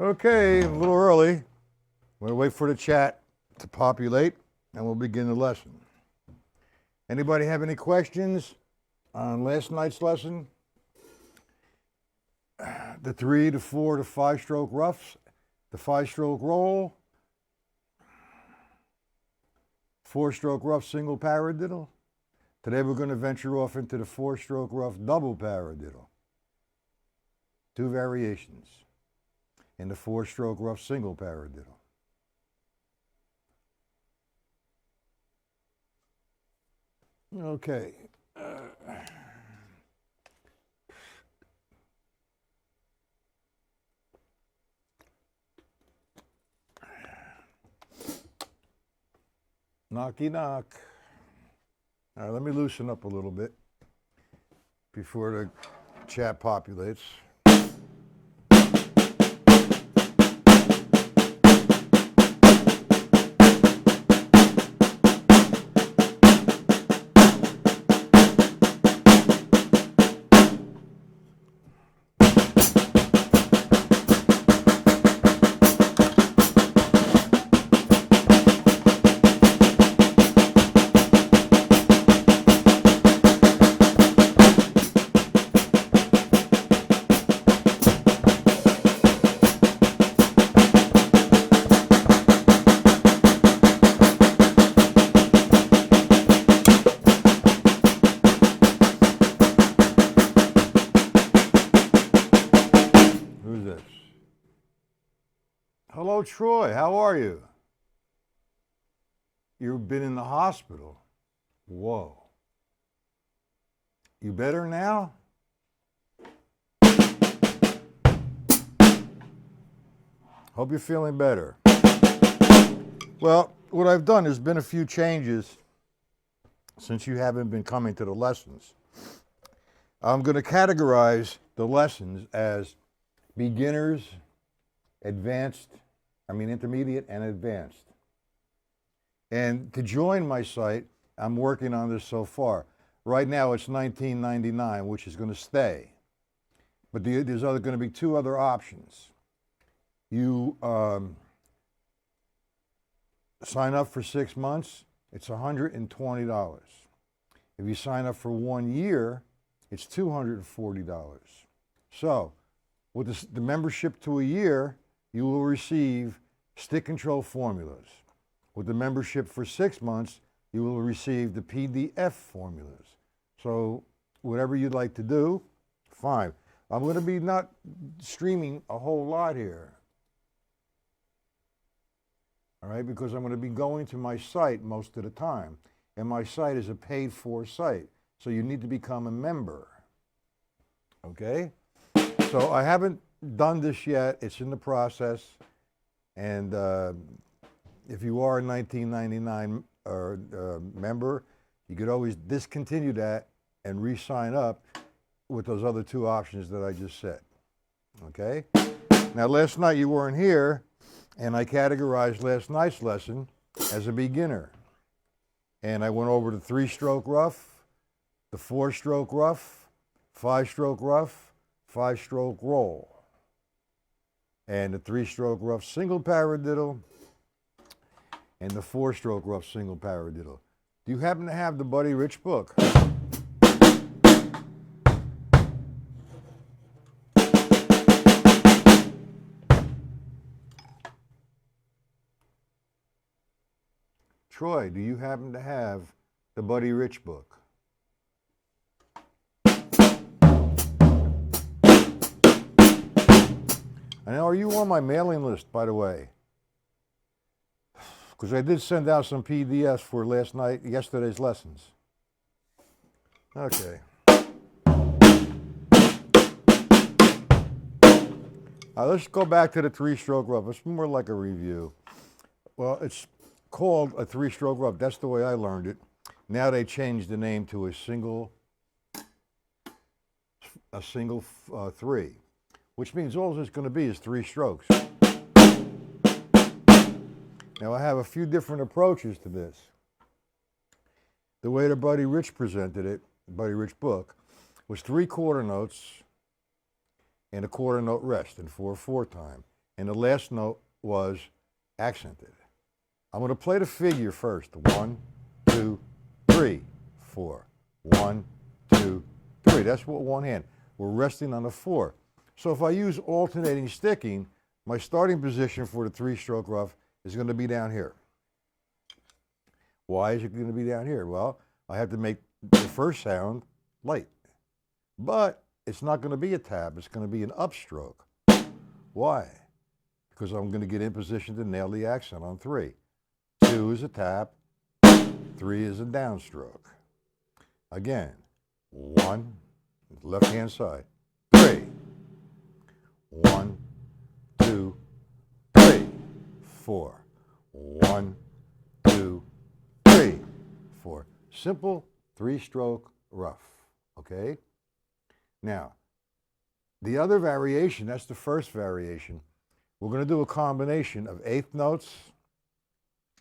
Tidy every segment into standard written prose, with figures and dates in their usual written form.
Okay, a little early. We'll wait for the chat to populate and we'll begin the lesson. Anybody have any questions on last night's lesson? The 3 to 4 to 5 stroke roughs, the 5 stroke roll, 4 stroke rough single paradiddle. Today we're going to venture off into the 4 stroke rough double paradiddle. 2 variations in the 4 stroke rough single paradiddle. Okay. Knocky knock. All right, let me loosen up a little bit before the chat populates. Hello, Troy. How are you? You've been in the hospital. Whoa. You better now? Hope you're feeling better. Well, what I've done, there's been a few changes since you haven't been coming to the lessons. I'm going to categorize the lessons as beginners, intermediate and advanced. And to join my site, I'm working on this so far. Right now it's $19.99, which is going to stay. But there's going to be 2 other options. You sign up for 6 months, it's $120. If you sign up for 1 year, it's $240. So with the membership to a year, you will receive stick control formulas. With the membership for 6 months, you will receive the PDF formulas. So whatever you'd like to do, fine. I'm going to be not streaming a whole lot here. All right, because I'm going to be going to my site most of the time. And my site is a paid-for site. So you need to become a member. Okay? So I haven't done this yet. It's in the process. And if you are a $19.99 member, you could always discontinue that and re-sign up with those other 2 options that I just said. Okay? Now, last night you weren't here, and I categorized last night's lesson as a beginner. And I went over the 3 stroke rough, the 4 stroke rough, 5 stroke rough, 5 stroke roll, and the 3 stroke rough single paradiddle, and the 4 stroke rough single paradiddle. Do you happen to have the Buddy Rich book? Troy, do you happen to have the Buddy Rich book? And are you on my mailing list, by the way? Because I did send out some PDFs for yesterday's lessons. Okay. Let's go back to the 3 stroke rough. It's more like a review. Well, it's called a 3 stroke rough. That's the way I learned it. Now they changed the name to a single 3, which means all it's going to be is 3 strokes. Now I have a few different approaches to this. The way that Buddy Rich presented it, Buddy Rich book, was 3 quarter notes and a quarter note rest in 4/4 time. and the last note was accented. I'm going to play the figure first. 1, 2, 3, 4. 1, 2, 3. That's what one hand. We're resting on the 4. So if I use alternating sticking, my starting position for the 3-stroke rough is going to be down here. Why is it going to be down here? Well, I have to make the first sound light. But it's not going to be a tap. It's going to be an upstroke. Why? Because I'm going to get in position to nail the accent on 3. 2 is a tap. 3 is a downstroke. Again, 1, left-hand side. 3. 1, 2, 3, 4. 1, 2, 3, 4. Simple 3-stroke rough. Okay? Now, the other variation, that's the first variation, we're going to do a combination of eighth notes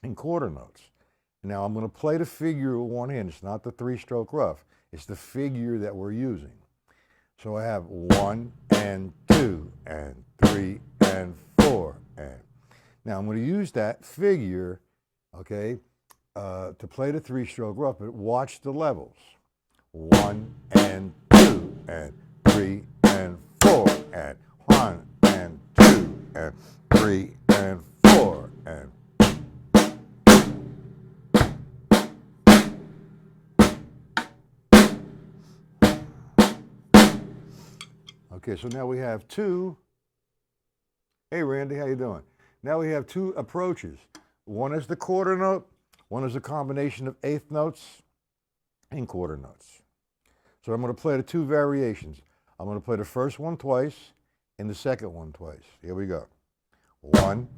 and quarter notes. Now, I'm going to play the figure with one hand. It's not the 3-stroke rough. It's the figure that we're using. So I have 1 and 2 and 3 and 4 and. Now, I'm going to use that figure, okay, to play the 3-stroke rough, but watch the levels. 1 and 2 and 3 and 4 and 1 and 2 and 3 and 4 and. Okay, so now we have 2. Hey, Randy, how you doing? Now we have 2 approaches. One is the quarter note. One is a combination of eighth notes and quarter notes. So I'm going to play the 2 variations. I'm going to play the first one twice and the second one twice. Here we go. 1,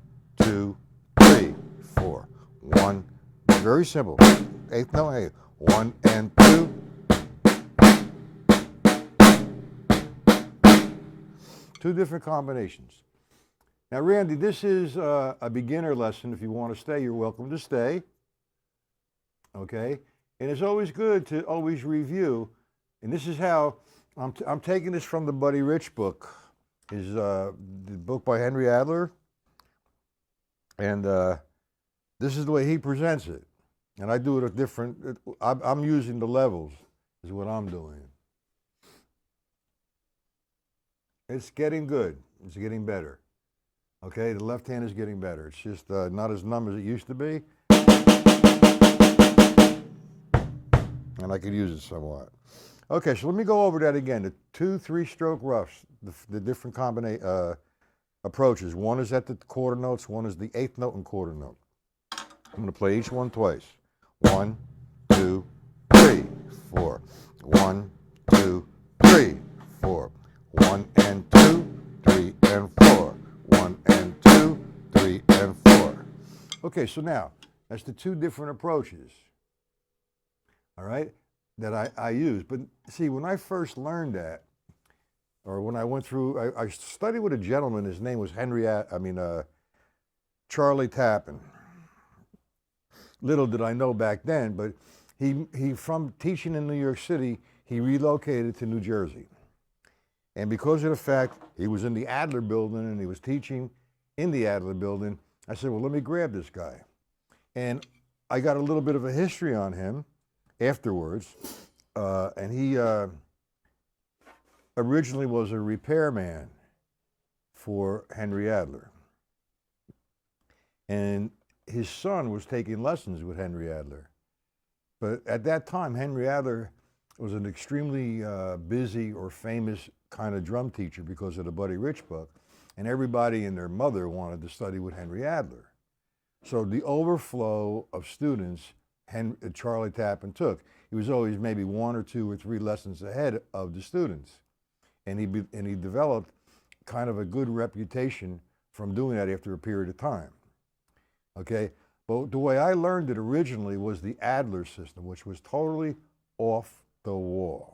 2, 3, 4. 1, very simple. Eighth note, eighth. 1 and 2. 2 different combinations. Now, Randy, this is a beginner lesson. If you want to stay, you're welcome to stay. Okay? And it's always good to always review. And this is how, I'm taking this from the Buddy Rich book, his the book by Henry Adler. And this is the way he presents it. And I do it a different, I'm using the levels, is what I'm doing. It's getting good. It's getting better. Okay, the left hand is getting better. It's just not as numb as it used to be. And I could use it somewhat. Okay, so let me go over that again. The 2 3-stroke roughs, the different approaches. One is at the quarter notes, one is the eighth note and quarter note. I'm going to play each one twice. 1, 2, 3, 4. 1, 2, 3, 4. 1 and 2, 3 and 4. 1 and 2, 3 and 4. Okay, so now, that's the 2 different approaches, all right, that I use. But see, when I first learned that, or when I went through, I studied with a gentleman, his name was Charlie Tappan. Little did I know back then, but he from teaching in New York City, he relocated to New Jersey. And because of the fact he was in the Adler building and he was teaching in the Adler building, I said, well, let me grab this guy. And I got a little bit of a history on him afterwards. And he originally was a repairman for Henry Adler. And his son was taking lessons with Henry Adler. But at that time, Henry Adler was an extremely busy or famous kind of drum teacher because of the Buddy Rich book, and everybody and their mother wanted to study with Henry Adler. So the overflow of students Charlie Tappan took, he was always maybe 1 or 2 or 3 lessons ahead of the students, and he developed kind of a good reputation from doing that after a period of time. Okay, but the way I learned it originally was the Adler system, which was totally off the wall.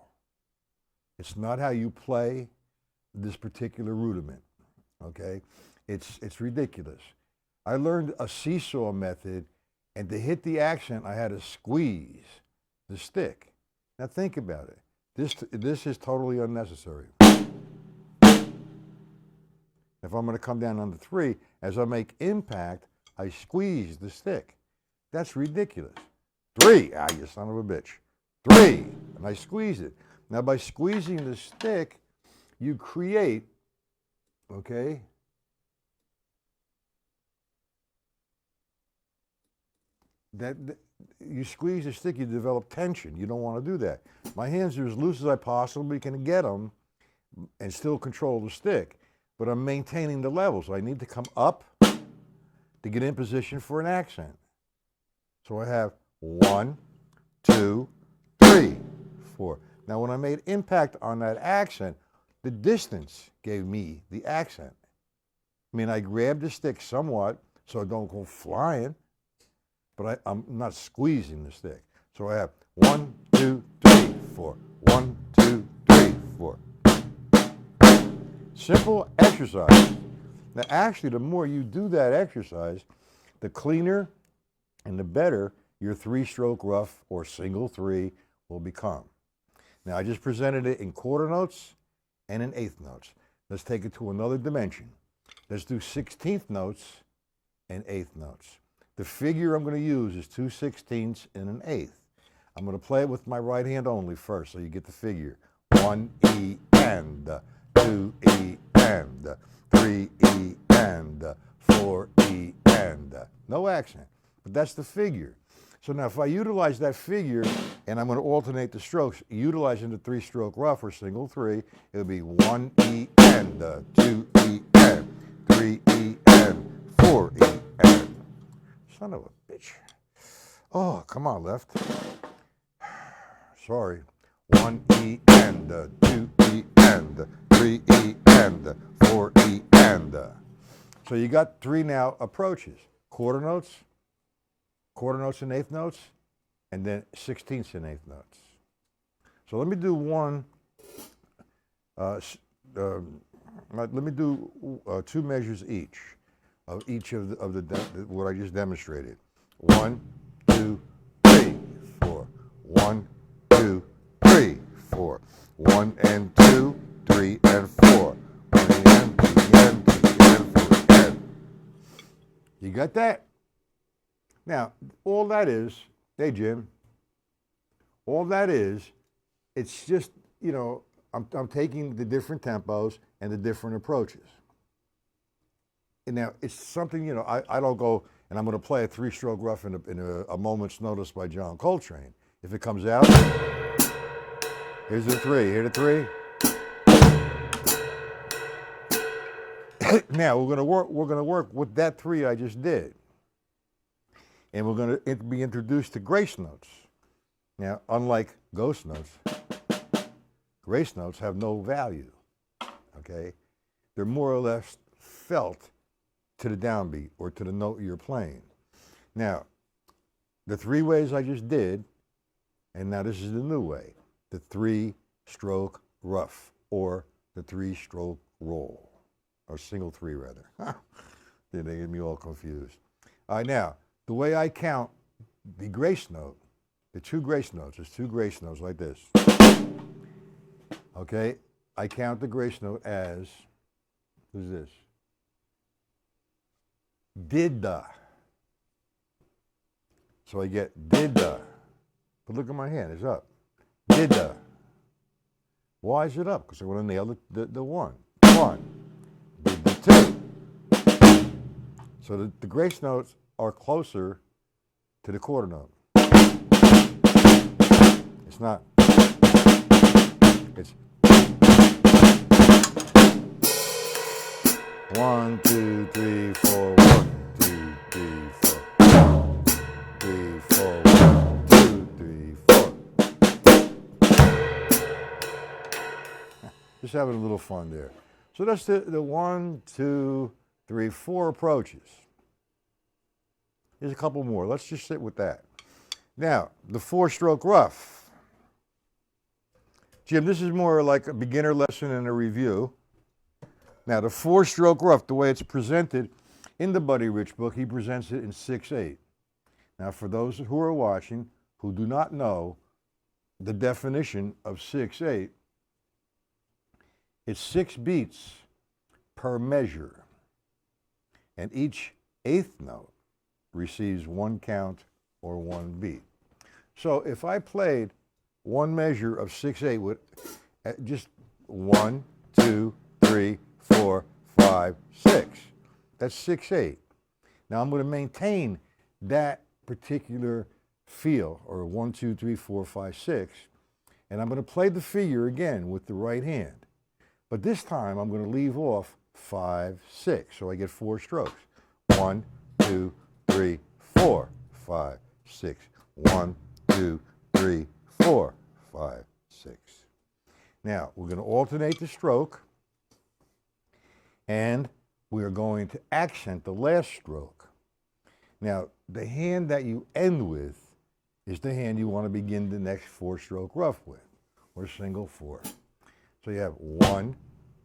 It's not how you play this particular rudiment, okay? It's ridiculous. I learned a seesaw method, and to hit the accent, I had to squeeze the stick. Now think about it. This is totally unnecessary. If I'm going to come down on the 3, as I make impact, I squeeze the stick. That's ridiculous. 3, you son of a bitch. 3, and I squeeze it. Now by squeezing the stick, you create, okay, that you squeeze the stick, you develop tension. You don't want to do that. My hands are as loose as I possibly can get them and still control the stick, but I'm maintaining the level. So I need to come up to get in position for an accent. So I have 1, 2, 3, 4. Now when I made impact on that accent, the distance gave me the accent. I mean, I grabbed the stick somewhat so I don't go flying, but I'm not squeezing the stick. So I have 1, 2, 3, 4. 1, 2, 3, 4. Simple exercise. Now actually, the more you do that exercise, the cleaner and the better your 3-stroke rough or single 3 will become. Now I just presented it in quarter notes and in eighth notes. Let's take it to another dimension. Let's do 16th notes and eighth notes. The figure I'm going to use is 2 16ths and an eighth. I'm going to play it with my right hand only first so you get the figure. 1 E and 2 E and 3 E and 4 E and. No accent, but that's the figure. So now if I utilize that figure and I'm going to alternate the strokes, utilizing the 3-stroke rough or single 3, it'll be 1 E and 2 E and 3 E and 4 E and. Son of a bitch. Oh, come on, left. Sorry. 1 E and 2 E and 3 E and 4 E and. So you got 3 now approaches. Quarter notes and eighth notes, and then 16ths and eighth notes. So let me do one. Let me do 2 measures each of what I just demonstrated. 1, 2, 3, 4. 1, 2, 3, 4. 1 and 2, 3 and 4. 1 and 2 and 3 and 4 and. You got that? Now, all that is, hey Jim, all that is, it's just, you know, I'm taking the different tempos and the different approaches. And now, it's something, you know, I don't go and I'm going to play a 3-stroke rough in a moment's notice by John Coltrane. If it comes out, here's the 3, hear the 3. Now, we're going to work with that 3 I just did. And we're going to be introduced to grace notes. Now, unlike ghost notes, grace notes have no value, okay? They're more or less felt to the downbeat or to the note you're playing. Now, the 3 ways I just did, and now this is the new way, the 3-stroke rough or the 3-stroke roll, or single 3 rather. They get me all confused. All right, now, the way I count the grace note, the 2 grace notes, there's 2 grace notes like this. Okay, I count the grace note as, who's this? Did-da. So I get did-da. But look at my hand, it's up. Did-da. Why is it up? Because I want to nail the 1. 1. Did-da 2. So the grace notes are closer to the quarter note. It's not. It's 1, 2, 3, 4. 1, 2, 3, 4. 1, 3, 4. 1, 2, 3, 4. Just having a little fun there. So that's the 1, 2, 3, 4 approaches. There's a couple more. Let's just sit with that. Now, the 4-stroke rough. Jim, this is more like a beginner lesson and a review. Now, the 4-stroke rough, the way it's presented in the Buddy Rich book, he presents it in 6/8. Now, for those who are watching who do not know the definition of 6/8, it's 6 beats per measure. And each eighth note receives one count or one beat. So if I played one measure of 6/8 with just 1, 2, 3, 4, 5, 6, that's 6/8. Now I'm going to maintain that particular feel, or 1, 2, 3, 4, 5, 6, and I'm going to play the figure again with the right hand. But this time I'm going to leave off 5, 6, so I get 4 strokes. 1, 2, 3, 4, 5, 6. 1, 2, 3, 4, 5, 6. Now we're going to alternate the stroke, and we are going to accent the last stroke. Now, the hand that you end with is the hand you want to begin the next 4-stroke rough with, or single 4. So you have 1,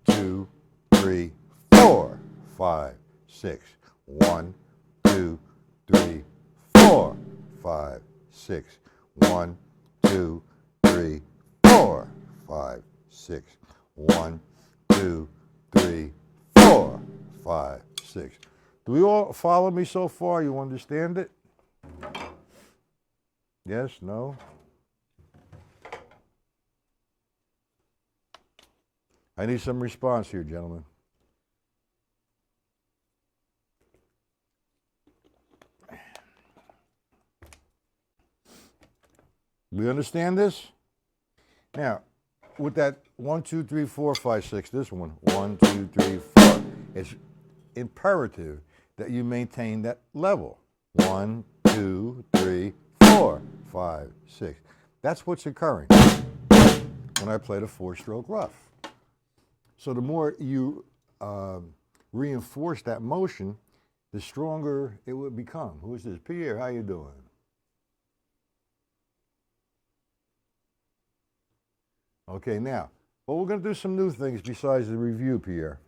2, 3, 4, 5, 6. 1, 2, 3, 4, 5, 6. 1, 2, 3, 4, 5, 6. 1, 2, 3, 4, 5, 6. Do we all follow me so far? You understand it? Yes? No? I need some response here, gentlemen. We understand this? Now, with that 1, 2, 3, 4, 5, 6, this one, 1, 2, 3, 4, it's imperative that you maintain that level. 1, 2, 3, 4, 5, 6. That's what's occurring when I play the 4-stroke rough. So the more you reinforce that motion, the stronger it would become. Who is this? Pierre, how you doing? Okay, now, well, we're going to do some new things besides the review, Pierre.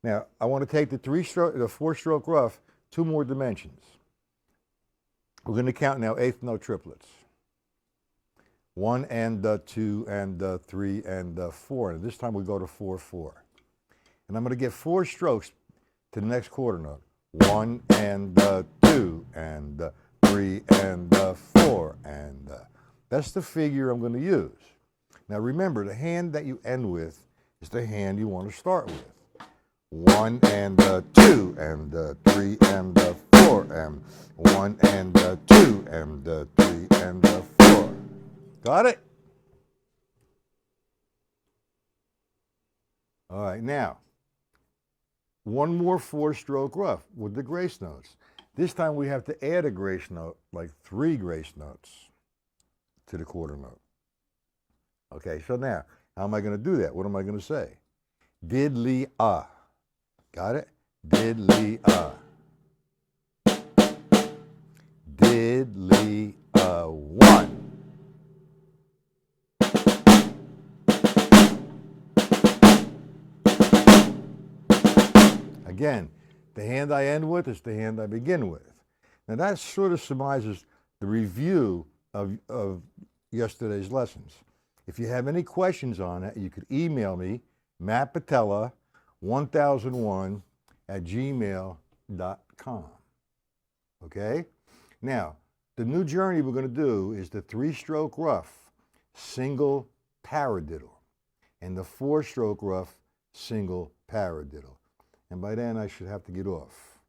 Now, I want to take the 4-stroke rough 2 more dimensions. We're going to count now 8th note triplets. 1 and 2 and 3 and 4. And this time we go to 4, 4. And I'm going to get 4 strokes to the next quarter note. 1 and 2 and 3 and 4 and that's the figure I'm going to use. Now remember, the hand that you end with is the hand you want to start with. 1 and 2 and 3 and 4 and 1 and 2 and 3 and 4. Got it? All right, now, one more 4-stroke rough with the grace notes. This time we have to add a grace note, like 3 grace notes to the quarter note. Okay, so now, how am I going to do that? What am I going to say? Diddly-ah. Got it? Diddly-ah. Diddly-ah. 1. Again, the hand I end with is the hand I begin with. Now that sort of surmises the review of yesterday's lessons. If you have any questions on it, you could email me, mattpatella1001@gmail.com. Okay? Now, the new journey we're going to do is the 3-stroke rough, single paradiddle, and the 4-stroke rough, single paradiddle. And by then I should have to get off.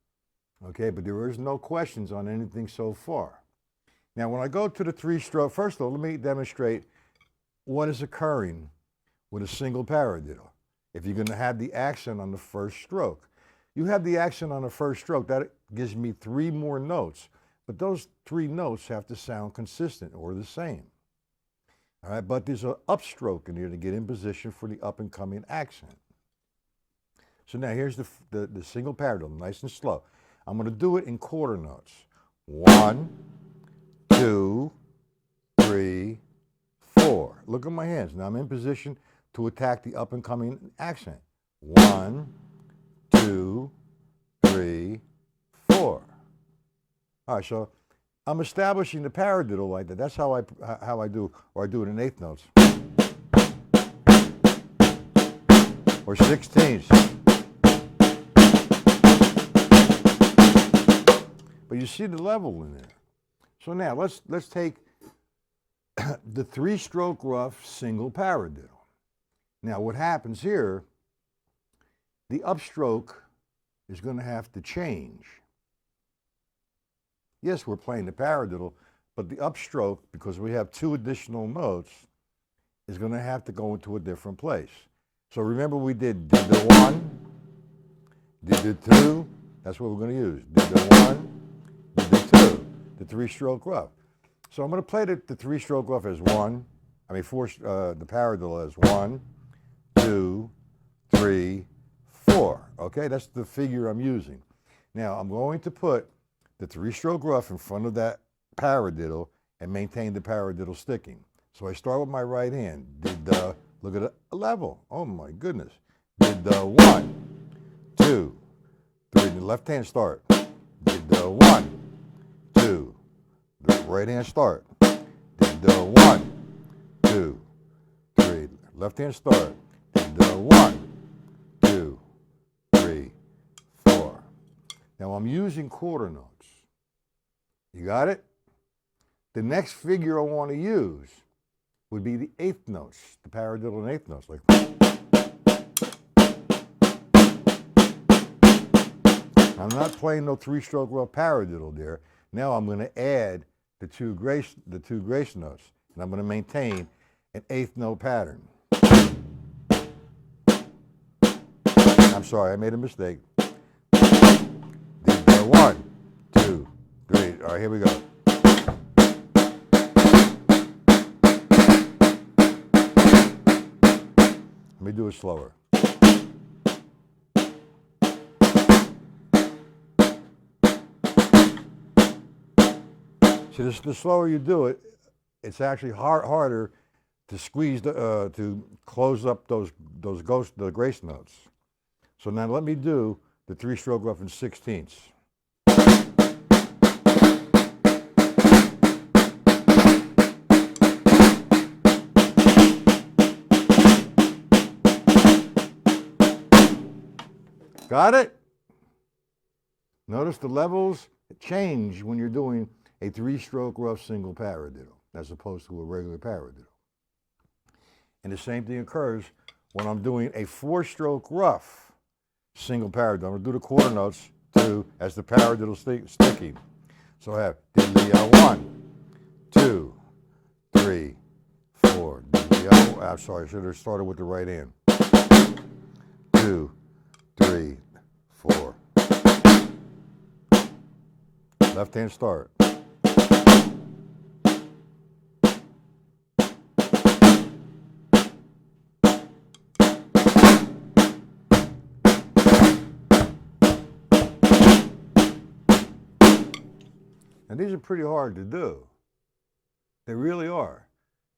Okay, but there is no questions on anything so far. Now when I go to the 3-stroke, first of all, let me demonstrate what is occurring with a single paradiddle. If you're going to have the accent on the first stroke. You have the accent on the first stroke, that gives me 3 more notes. But those 3 notes have to sound consistent or the same. All right, but there's an upstroke in here to get in position for the up and coming accent. So now here's the single paradiddle, nice and slow. I'm going to do it in quarter notes. 1, 2, 3, 4. Look at my hands. Now I'm in position to attack the up and coming accent. 1, 2, 3, 4. All right, so I'm establishing the paradiddle like that. That's how I do, or I do it in 8th notes. Or 16ths. But you see the level in there. So now let's take the 3-stroke rough single paradiddle. Now what happens here, the upstroke is going to have to change. Yes, we're playing the paradiddle, but the upstroke, because we have 2 additional notes, is going to have to go into a different place. So remember we did the 1, did the 2, that's what we're going to use. Did the 1, did the 2, the 3-stroke rough. So I'm going to play the 3-stroke rough as the paradiddle as 1, 2, 3, 4. Okay, that's the figure I'm using. Now I'm going to put the 3-stroke rough in front of that paradiddle and maintain the paradiddle sticking. So I start with my right hand. Did the, look at the level. Oh my goodness. Did the 1, 2, 3. The left hand start. Did the 1, 2. The right hand start. Did the 1, 2, 3. Left hand start. Did the 1, 2, 3, 4. Now I'm using quarter notes. You got it? The next figure I want to use would be the 8th notes, the paradiddle and 8th notes. Like, I'm not playing no 3-stroke rough paradiddle there. Now I'm going to add the two grace notes, and I'm going to maintain an 8th note pattern. I'm sorry, I made a mistake. Did the 1, 2, 3. All right, here we go. Let me do it slower. See, the slower you do it, it's actually harder to squeeze to close up the grace notes. So now let me do the 3-stroke rough in 16ths. Got it? Notice the levels change when you're doing a 3-stroke rough single paradiddle as opposed to a regular paradiddle. And the same thing occurs when I'm doing a 4-stroke rough single paradiddle. I'm going to do the quarter notes too as the paradiddle sticking. So I have diddly 1, 2, 3, 4. I'm sorry, I should have started with the right hand. 2, 3, 4. Left hand start. And these are pretty hard to do. They really are.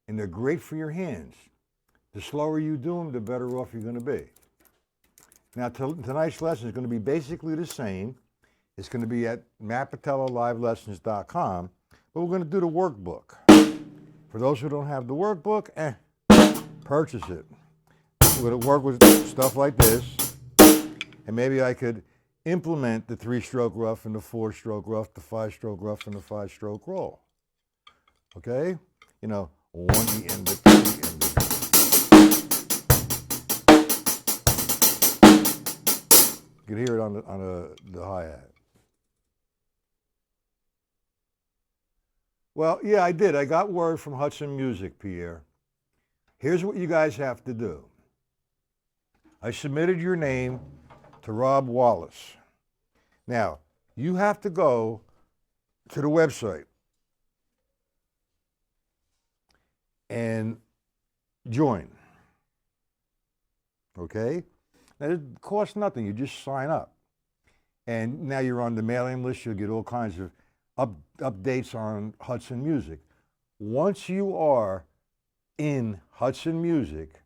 And they're great for your hands. The slower you do them, the better off you're going to be. Now, tonight's lesson is going to be basically the same. It's going to be at mattpatellalivelessons.com, but we're going to do the workbook. For those who don't have the workbook, purchase it. We're going to work with stuff like this, and maybe I could implement the 3-stroke rough and the 4-stroke rough, the 5-stroke rough and the 5-stroke roll. Okay? You know, 1E and the 2E and the 2. You can hear it on the hi-hat. Well, yeah, I did. I got word from Hudson Music, Pierre. Here's what you guys have to do. I submitted your name to Rob Wallace. Now, you have to go to the website and join. Okay? Now, it costs nothing. You just sign up. And now you're on the mailing list. You'll get all kinds of updates on Hudson Music. Once you are in Hudson Music,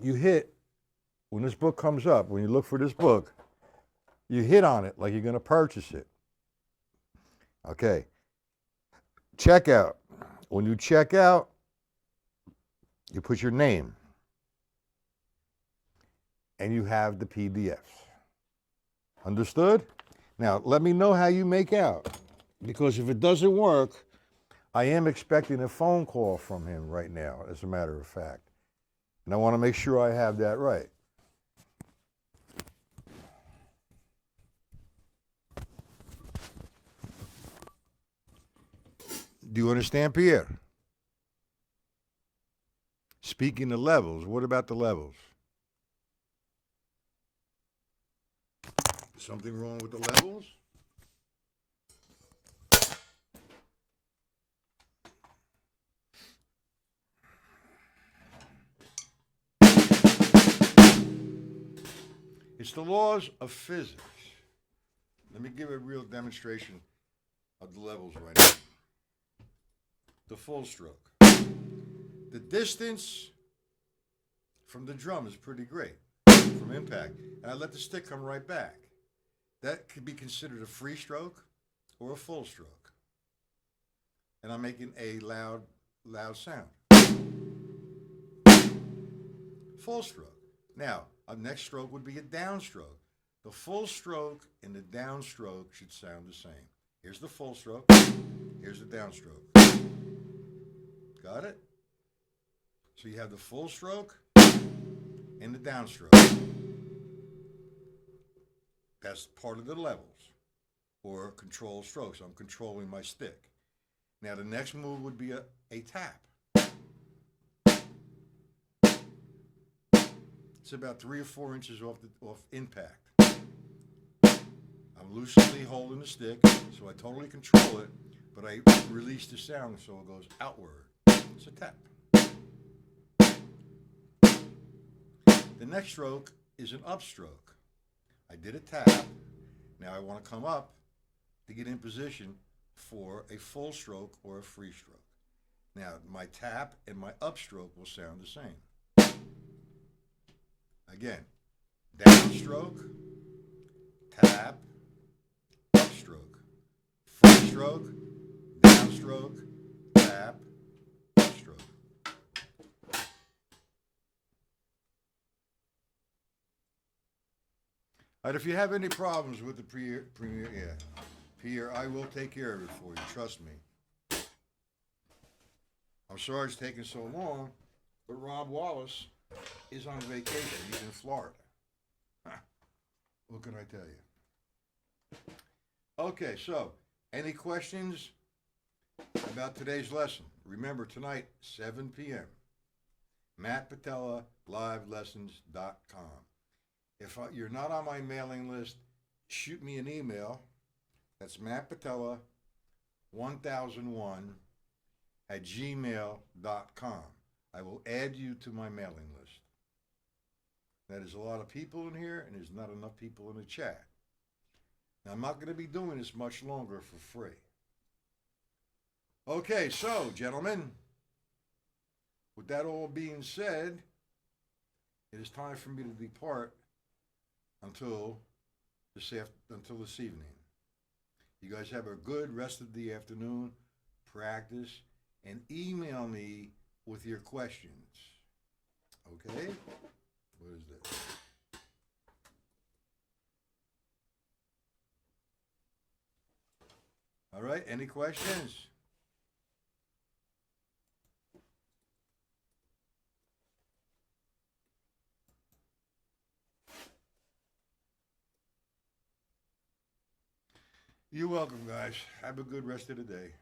you hit, when this book comes up, when you look for this book, you hit on it like you're going to purchase it. Okay. Checkout. When you check out, you put your name. And you have the PDFs. Understood? Now, let me know how you make out. Because if it doesn't work, I am expecting a phone call from him right now, as a matter of fact. And I want to make sure I have that right. Do you understand, Pierre? Speaking of levels, what about the levels? Something wrong with the levels? It's the laws of physics. Let me give a real demonstration of the levels right now. The full stroke. The distance from the drum is pretty great from impact. And I let the stick come right back. That could be considered a free stroke or a full stroke. And I'm making a loud sound. Full stroke. Now, a next stroke would be a downstroke. The full stroke and the downstroke should sound the same. Here's the full stroke. Here's the downstroke. Got it? So you have the full stroke and the downstroke. That's part of the levels or control strokes. I'm controlling my stick. Now the next move would be a tap. It's about 3 or 4 inches off impact. I'm loosely holding the stick, so I totally control it, but I release the sound so it goes outward. It's a tap. The next stroke is an upstroke. I did a tap. Now I want to come up to get in position for a full stroke or a free stroke. Now my tap and my upstroke will sound the same. Again, downstroke, tap, upstroke, free stroke, downstroke, tap, upstroke. All right, if you have any problems with the Pierre, I will take care of it for you. Trust me. I'm sorry it's taking so long, but Rob Wallace is on vacation. He's in Florida. What can I tell you? Okay, so any questions about today's lesson? Remember, tonight, 7 p.m., MattPatella.livelessons.com. If you're not on my mailing list, shoot me an email. That's mattpatella1001@gmail.com. I will add you to my mailing list. That is a lot of people in here, and there's not enough people in the chat. Now, I'm not going to be doing this much longer for free. Okay, so, gentlemen, with that all being said, it is time for me to depart until this evening. You guys have a good rest of the afternoon, practice, and email me with your questions. Okay? What is this? All right, any questions? You're welcome, guys. Have a good rest of the day.